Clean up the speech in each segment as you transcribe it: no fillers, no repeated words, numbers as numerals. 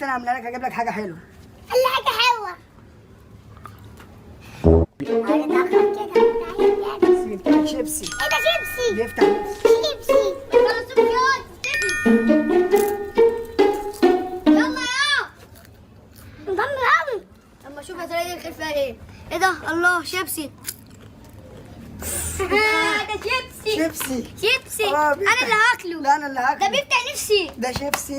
دلوقتي انا عامله لك هجيب لك حاجه حلوه. اللي حاجه حلوه. جبت لك شيبسي. ايه ده شيبسي؟ بيفتح نفسك. شيبسي. يلا سكيات. يلا يا انضم قوي. اما اشوف هتلاقي الخير فيها ايه. ايه ده؟ الله شيبسي. ده شيبسي. شيبسي. شيبسي. آه، انا اللي هاكله. لا انا اللي هاكله. ده بيفتح نفسي. ده شيبسي.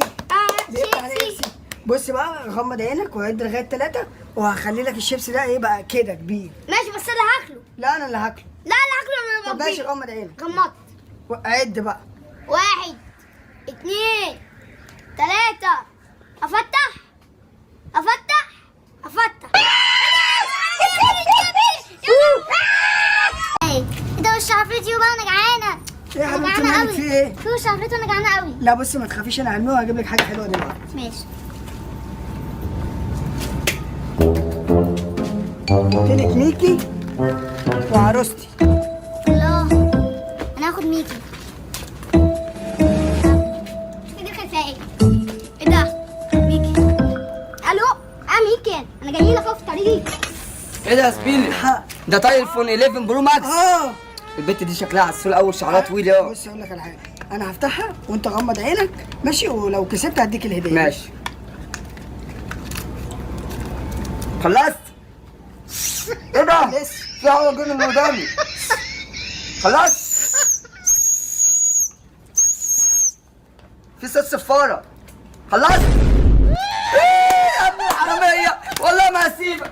بيفتح شيبسي. نفسي. بص بقى، غمض عينك وعد لغايه 3 وهخلي لك الشيبسي ده يبقى كده كبير. ماشي بس انا هاكله. لا انا اللي هاكله. لا انا هاكله انا طب ماشي، غمض عينك. غمضت. عد بقى. 1 2 3 افتح افتح افتح. ايه ده وش عفريتي وبقى انا جعانه. ايه يا انا حبيبتي جعانه مالك قوي. في ايه؟ في وش عفريتي وانا جعانه قوي. لا بصي ما تخافيش، انا هعمله وهجيب لك حاجه حلوه دلوقتي. ماشي. جبت لك ميكي وعروستي. الله انا هاخد ميكي. شوف دي فيها ايه. ايه ده؟ ميكي. الو ميكي انا جاي لك اهو في طريقي. ايه ده يا زميلي؟ ده طاير ايفون 11 برو ماكس. اه البت دي شكلها عسول قوي، شعرها طويل اهو. بص اقول لك على حاجه، انا هفتحها وانت غمض عينك ماشي، ولو كسبت هديك الهديه. ماشي. خلصت؟ ايه ده؟ لسه. في هوا جاي من قدامي. خلصت؟ في صوت صفارة. خلصت؟ ايه يا ابن الحرامية؟ والله ما هسيبك.